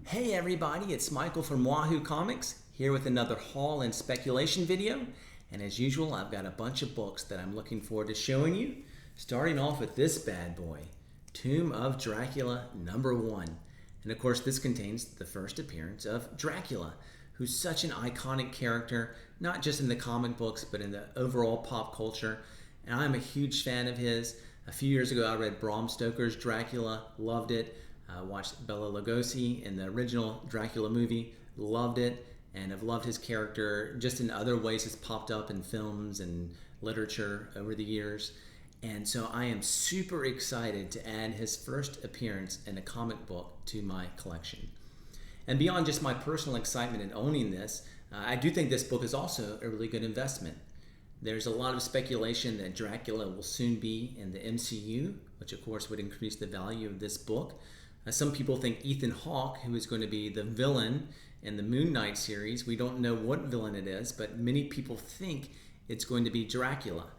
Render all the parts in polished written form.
Hey everybody, it's Michael from Wahoo Comics, here with another haul and speculation video. And as usual, I've got a bunch of books that I'm looking forward to showing you. Starting off with this bad boy, Tomb of Dracula #1. And of course, this contains the first appearance of Dracula, who's such an iconic character, not just in the comic books, but in the overall pop culture. And I'm a huge fan of his. A few years ago, I read Bram Stoker's Dracula, loved it. Watched Bela Lugosi in the original Dracula movie, loved it, and have loved his character just in other ways. It's popped up in films and literature over the years. And so I am super excited to add his first appearance in a comic book to my collection. And beyond just my personal excitement in owning this, I do think this book is also a really good investment. There's a lot of speculation that Dracula will soon be in the MCU, which of course would increase the value of this book. Some people think Ethan Hawke, who is going to be the villain in the Moon Knight series, we don't know what villain it is, but many people think it's going to be Dracula.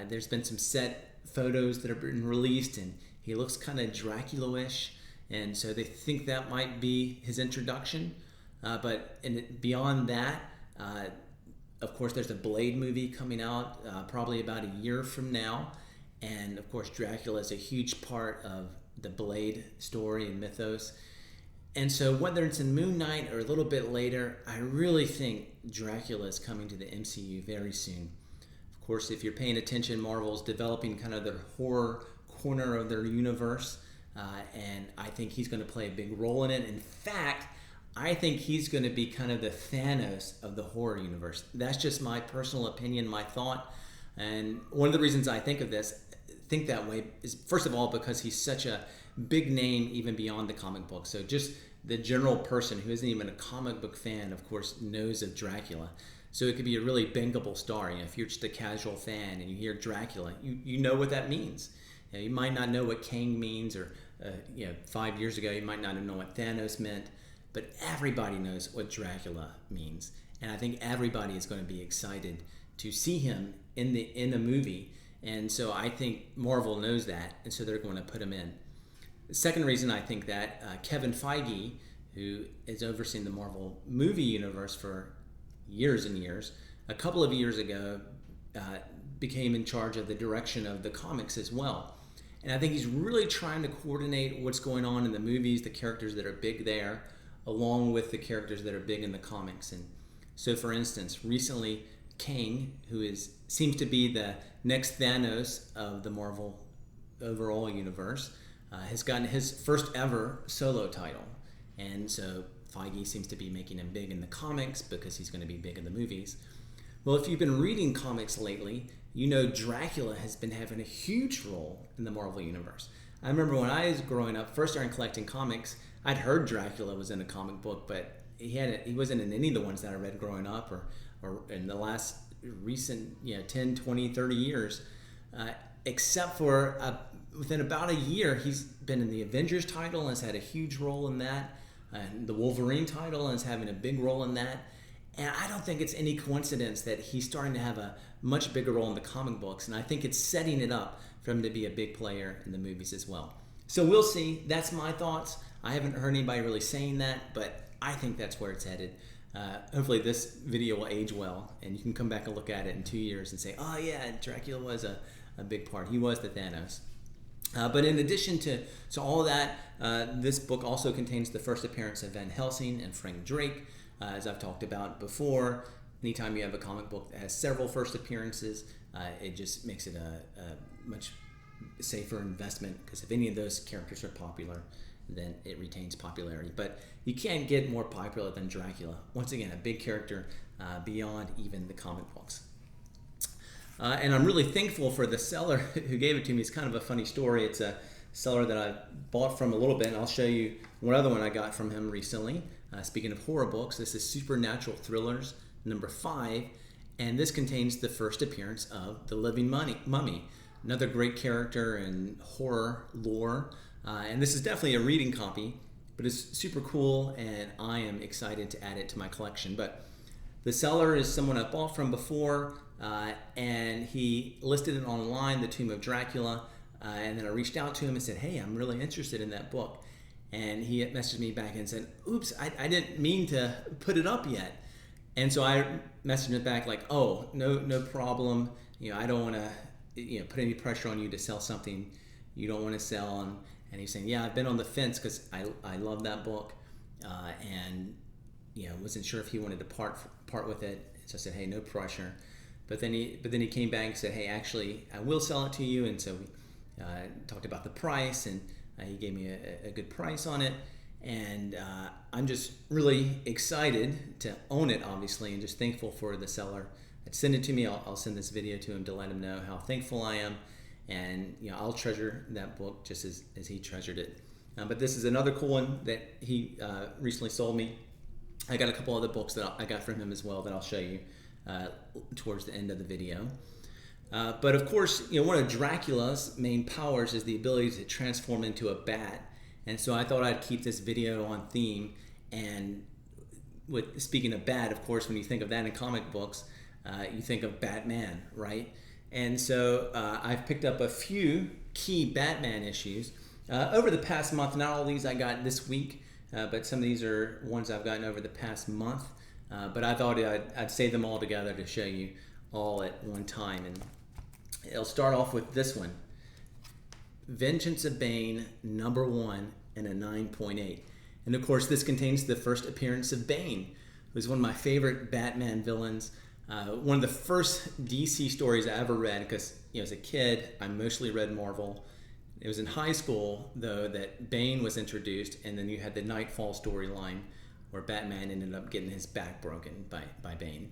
There's been some set photos that have been released, and he looks kind of Dracula-ish, and so they think that might be his introduction. But beyond that, of course, there's a Blade movie coming out probably about a year from now, and of course, Dracula is a huge part of the Blade story and mythos. And so whether it's in Moon Knight or a little bit later, I really think Dracula is coming to the MCU very soon. Of course, if you're paying attention, Marvel's developing kind of their horror corner of their universe, and I think he's going to play a big role in it. In fact, I think he's going to be kind of the Thanos of the horror universe. That's just my personal opinion, my thought. And one of the reasons I think that way is, first of all, because he's such a big name even beyond the comic book. So just the general person who isn't even a comic book fan, of course, knows of Dracula. So it could be a really bankable star. If you're just a casual fan and you hear Dracula, you know what that means. You might not know what Kang means, or 5 years ago you might not have known what Thanos meant, but everybody knows what Dracula means. And I think everybody is going to be excited to see him in the movie. And so I think Marvel knows that, and so they're going to put him in. The second reason I think that, Kevin Feige, who is overseeing the Marvel movie universe for years and years, a couple of years ago became in charge of the direction of the comics as well. And I think he's really trying to coordinate what's going on in the movies, the characters that are big there, along with the characters that are big in the comics. And so, for instance, recently, Kang, who seems to be the next Thanos of the Marvel overall universe, has gotten his first ever solo title. And so Feige seems to be making him big in the comics because he's going to be big in the movies. Well, if you've been reading comics lately, you know Dracula has been having a huge role in the Marvel universe. I remember when I was growing up, first starting collecting comics, I'd heard Dracula was in a comic book, but he wasn't in any of the ones that I read growing up or in the last recent 10, 20, 30 years, except for within about a year, he's been in the Avengers title and has had a huge role in that, and the Wolverine title and is having a big role in that. And I don't think it's any coincidence that he's starting to have a much bigger role in the comic books, and I think it's setting it up for him to be a big player in the movies as well. So we'll see. That's my thoughts. I haven't heard anybody really saying that, but I think that's where it's headed. Hopefully this video will age well, and you can come back and look at it in 2 years and say, oh yeah, Dracula was a big part. He was the Thanos. But in addition to all of that, this book also contains the first appearance of Van Helsing and Frank Drake. As I've talked about before, anytime you have a comic book that has several first appearances, it just makes it a much safer investment, because if any of those characters are popular, then it retains popularity. But you can't get more popular than Dracula. Once again, a big character beyond even the comic books. And I'm really thankful for the seller who gave it to me. It's kind of a funny story. It's a seller that I bought from a little bit, and I'll show you one other one I got from him recently. Speaking of horror books, this is Supernatural Thrillers #5, and this contains the first appearance of the Living Mummy, another great character in horror lore. And this is definitely a reading copy, but it's super cool, and I am excited to add it to my collection. But the seller is someone I've bought from before, and he listed it online, The Tomb of Dracula, and then I reached out to him and said, hey, I'm really interested in that book. and he had messaged me back and said, oops, I didn't mean to put it up yet. And so I messaged him back like, oh, no problem. I don't want to put any pressure on you to sell something you don't want to sell. And he's saying, yeah, I've been on the fence because I love that book, and wasn't sure if he wanted to part with it. So I said, hey, no pressure. But then he came back and said, hey, actually, I will sell it to you. And so we talked about the price, and he gave me a good price on it. And I'm just really excited to own it, obviously, and just thankful for the seller that sent it to me. I'll send this video to him to let him know how thankful I am. And I'll treasure that book just as he treasured it. But this is another cool one that he recently sold me. I got a couple other books that I got from him as well that I'll show you towards the end of the video. But of course, one of Dracula's main powers is the ability to transform into a bat. And so I thought I'd keep this video on theme. And speaking of bat, of course, when you think of that in comic books, you think of Batman, right? And so I've picked up a few key Batman issues. Over the past month, not all of these I got this week, but some of these are ones I've gotten over the past month. But I thought I'd save them all together to show you all at one time. And it'll start off with this one. Vengeance of Bane, #1 and a 9.8. And of course, this contains the first appearance of Bane, who's one of my favorite Batman villains. One of the first DC stories I ever read, because as a kid, I mostly read Marvel. It was in high school, though, that Bane was introduced, and then you had the Nightfall storyline where Batman ended up getting his back broken by Bane.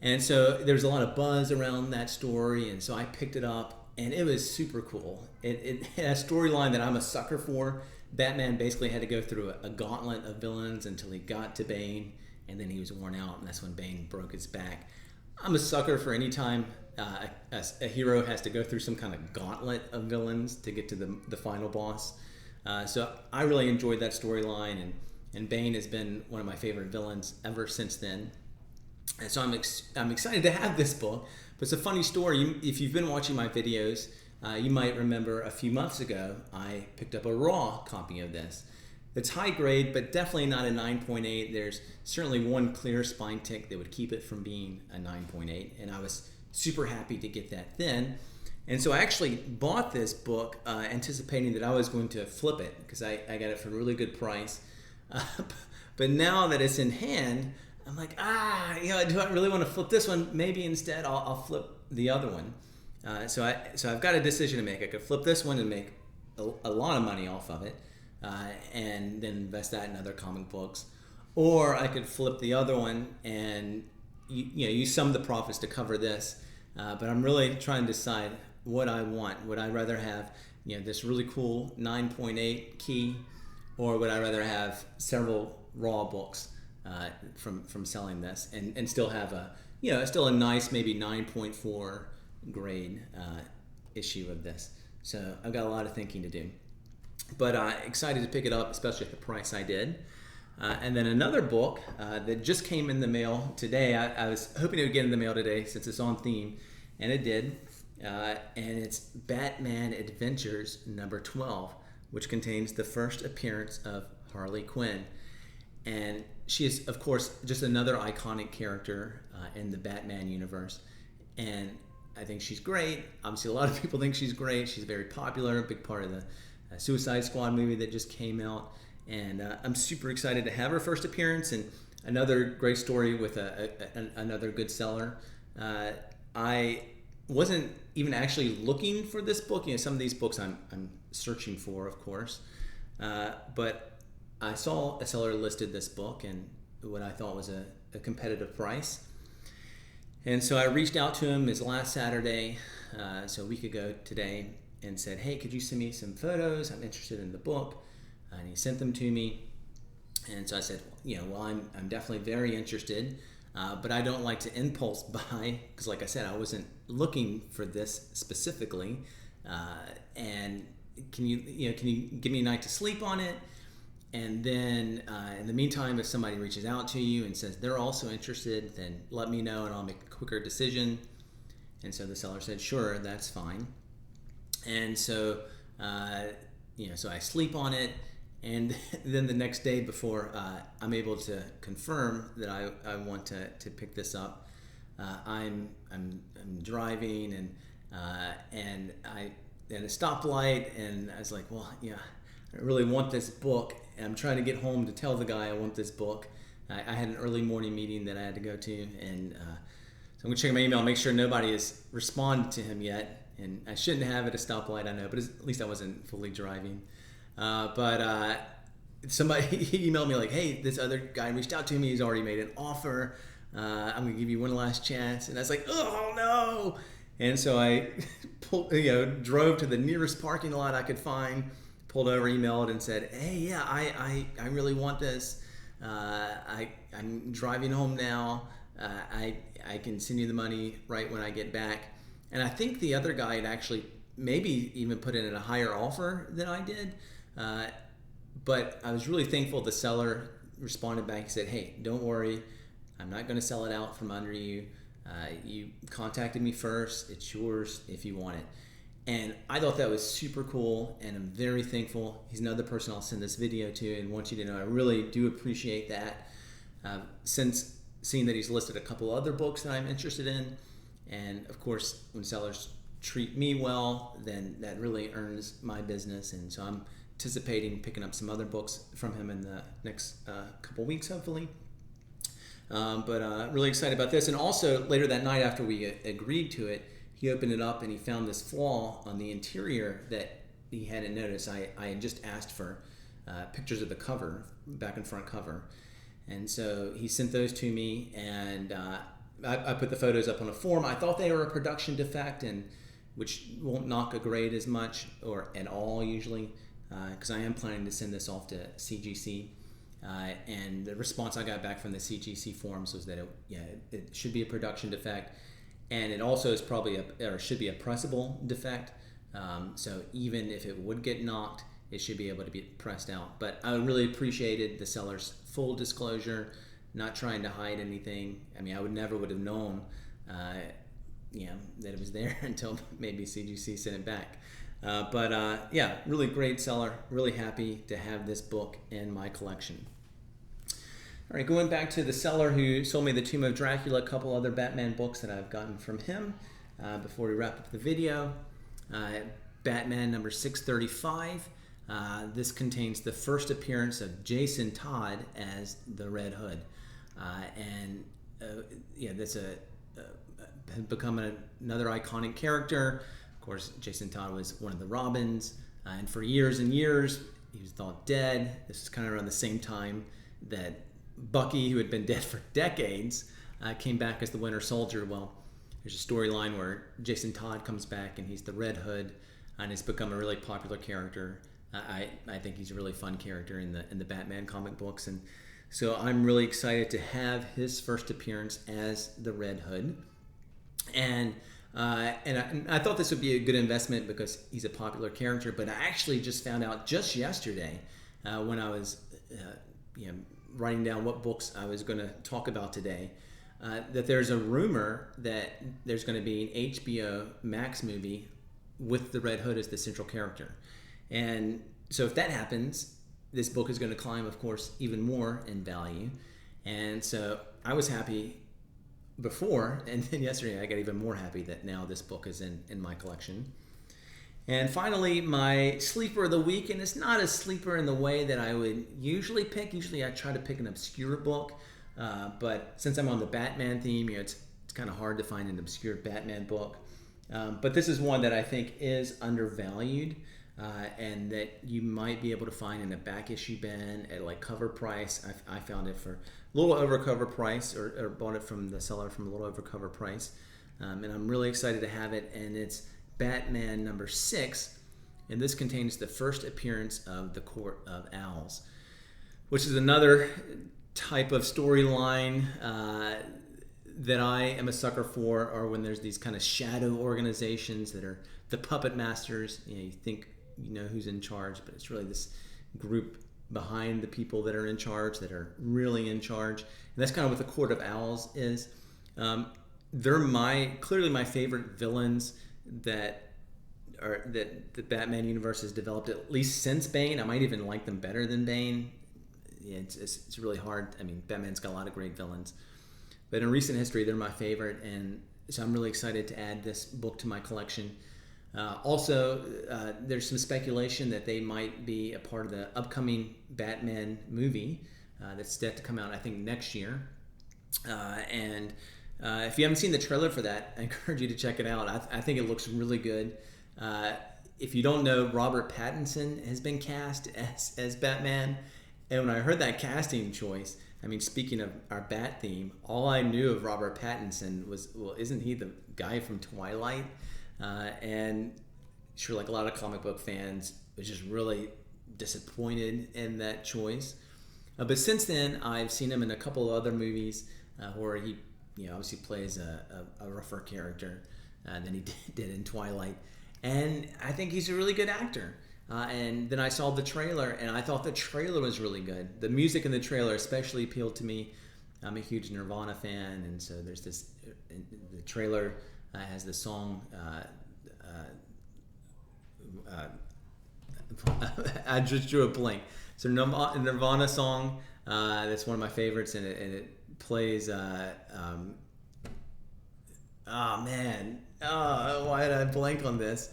And so there was a lot of buzz around that story, and so I picked it up, and it was super cool. It had a storyline that I'm a sucker for. Batman basically had to go through a gauntlet of villains until he got to Bane, and then he was worn out, and that's when Bane broke his back. I'm a sucker for any time a hero has to go through some kind of gauntlet of villains to get to the final boss. So I really enjoyed that storyline, and Bane has been one of my favorite villains ever since then. And so I'm excited to have this book. But it's a funny story. If you've been watching my videos, you might remember a few months ago I picked up a raw copy of this. It's high grade, but definitely not a 9.8. There's certainly one clear spine tick that would keep it from being a 9.8, and I was super happy to get that then. And so I actually bought this book anticipating that I was going to flip it, because I got it for a really good price. But now that it's in hand, I'm like, do I really want to flip this one? Maybe instead I'll flip the other one. So I've got a decision to make. I could flip this one and make a lot of money off of it, and then invest that in other comic books, or I could flip the other one and use some of the profits to cover this. But I'm really trying to decide what I want. Would I rather have this really cool 9.8 key, or would I rather have several raw books from selling this and still have still a nice maybe 9.4 grade issue of this? So I've got a lot of thinking to do, but excited to pick it up, especially at the price I did. And then another book that just came in the mail today. I was hoping it would get in the mail today since it's on theme, and it did. And it's Batman Adventures #12, which contains the first appearance of Harley Quinn. And she is, of course, just another iconic character in the Batman universe. And I think she's great. Obviously, a lot of people think she's great. She's very popular, a big part of the Suicide Squad movie that just came out. And I'm super excited to have her first appearance, and another great story with another good seller. I wasn't even actually looking for this book. Some of these books I'm searching for, of course. But I saw a seller listed this book and what I thought was a competitive price. And so I reached out to him his last Saturday, so a week ago today, and said, hey, could you send me some photos? I'm interested in the book. And he sent them to me. And so I said, well, I'm definitely very interested, but I don't like to impulse buy, because like I said, I wasn't looking for this specifically. And can you give me a night to sleep on it? And then in the meantime, if somebody reaches out to you and says they're also interested, then let me know and I'll make a quicker decision. And so the seller said, sure, that's fine. And so, so I sleep on it, And then the next day before I'm able to confirm that I want to pick this up, I'm driving and I at a stoplight, and I was like, well, yeah, I really want this book, and I'm trying to get home to tell the guy I want this book. I had an early morning meeting that I had to go to, and so I'm gonna check my email, make sure nobody has responded to him yet. And I shouldn't have at a stoplight, I know, but at least I wasn't fully driving. But somebody he emailed me like, hey, this other guy reached out to me. He's already made an offer. I'm gonna give you one last chance. And I was like, oh no! And so I drove to the nearest parking lot I could find, pulled over, emailed, and said, hey, yeah, I really want this. I'm driving home now. I can send you the money right when I get back. And I think the other guy had actually maybe even put in a higher offer than I did. But I was really thankful the seller responded back and said, hey, don't worry. I'm not going to sell it out from under you. You contacted me first. It's yours if you want it. And I thought that was super cool, and I'm very thankful. He's another person I'll send this video to and want you to know I really do appreciate that. Since seeing that he's listed a couple other books that I'm interested in, and of course, when sellers treat me well, then that really earns my business. And so I'm anticipating picking up some other books from him in the next couple weeks, hopefully. But really excited about this. And also later that night after we agreed to it, he opened it up and he found this flaw on the interior that he hadn't noticed. I had just asked for pictures of the cover, back and front cover. And so he sent those to me, and I put the photos up on a form. I thought they were a production defect, and which won't knock a grade as much or at all usually, because I am planning to send this off to CGC. And the response I got back from the CGC forums was that it should be a production defect, and it also is probably should be a pressable defect. So even if it would get knocked, it should be able to be pressed out. But I really appreciated the seller's full disclosure, not trying to hide anything. I mean, I would have known, that it was there until maybe CGC sent it back. Yeah, really great seller. Really happy to have this book in my collection. All right, going back to the seller who sold me The Tomb of Dracula, a couple other Batman books that I've gotten from him before we wrap up the video. Batman number 635. This contains the first appearance of Jason Todd as the Red Hood. That's has become another iconic character. Of course, Jason Todd was one of the Robins, and for years and years, he was thought dead. This is kind of around the same time that Bucky, who had been dead for decades, came back as the Winter Soldier. Well, there's a storyline where Jason Todd comes back and he's the Red Hood, and has become a really popular character. I think he's a really fun character in the Batman comic books, and so I'm really excited to have his first appearance as the Red Hood. And I thought this would be a good investment because he's a popular character, but I actually just found out just yesterday when I was writing down what books I was going to talk about today, that there's a rumor that there's going to be an HBO Max movie with the Red Hood as the central character. And so if that happens, this book is going to climb, of course, even more in value. And so I was happy before, and then yesterday I got even more happy that now this book is in my collection. And finally, my sleeper of the week, and it's not a sleeper in the way that I would usually pick. Usually I try to pick an obscure book, but since I'm on the Batman theme, it's kind of hard to find an obscure Batman book. But this is one that I think is undervalued, and that you might be able to find in a back issue bin at like cover price. I found it for a little over cover price, or bought it from the seller from a little over cover price, and I'm really excited to have it. And it's Batman number 6, and this contains the first appearance of the Court of Owls, which is another type of storyline that I am a sucker for, or when there's these kind of shadow organizations that are the puppet masters. You think you know who's in charge, but it's really this group behind the people that are in charge that are really in charge. And that's kind of what the Court of Owls is. They're clearly my favorite villains that or that the Batman universe has developed, at least since Bane. I might even like them better than Bane. Yeah, it's really hard. I mean, Batman's got a lot of great villains, but in recent history, they're my favorite, and so I'm really excited to add this book to my collection. Also, there's some speculation that they might be a part of the upcoming Batman movie that's set to come out, I think, next year. And if you haven't seen the trailer for that, I encourage you to check it out. I think it looks really good. If you don't know, Robert Pattinson has been cast as Batman. And when I heard that casting choice, I mean, speaking of our Bat theme, all I knew of Robert Pattinson was, well, isn't he the guy from Twilight? And sure, like a lot of comic book fans, was just really disappointed in that choice. But since then, I've seen him in a couple of other movies where he, obviously plays a rougher character than he did in Twilight. And I think he's a really good actor. And then I saw the trailer, and I thought the trailer was really good. The music in the trailer especially appealed to me. I'm a huge Nirvana fan, and so there's this. The trailer has the song. I just drew a blank. So Nirvana song. That's one of my favorites, and it plays. Oh man! Oh, why did I blank on this?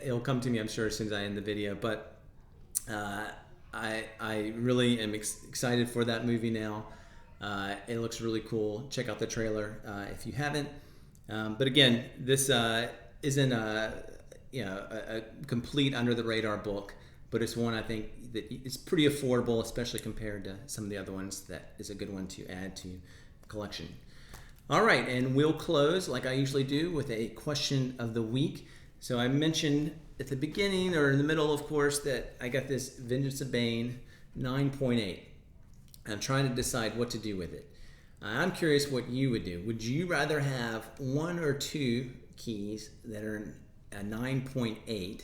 It'll come to me, I'm sure, as soon as I end the video. But I really am excited for that movie now. It looks really cool. Check out the trailer if you haven't. But again, this isn't a complete under the radar book, but it's one I think that it's pretty affordable, especially compared to some of the other ones. That is a good one to add to the collection. All right, and we'll close like I usually do with a question of the week. So I mentioned at the beginning, or in the middle, of course, that I got this Vengeance of Bane 9.8. I'm trying to decide what to do with it. I'm curious what you would do. Would you rather have one or two keys that are a 9.8,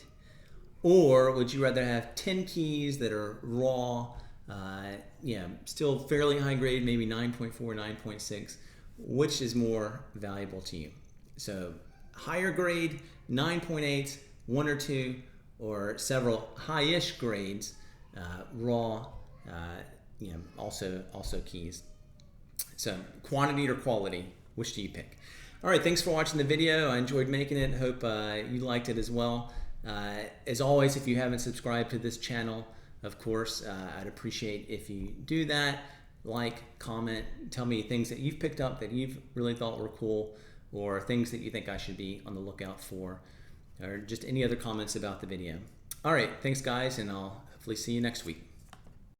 or would you rather have 10 keys that are raw, still fairly high grade, maybe 9.4, 9.6? Which is more valuable to you? So higher grade, 9.8, one or two, or several high-ish grades, raw, also keys. So quantity or quality, which do you pick? All right, thanks for watching the video. I enjoyed making it. Hope you liked it as well. As always, if you haven't subscribed to this channel, of course, I'd appreciate if you do that. Like, comment, tell me things that you've picked up that you've really thought were cool, or things that you think I should be on the lookout for, or just any other comments about the video. All right, thanks guys, and I'll hopefully see you next week.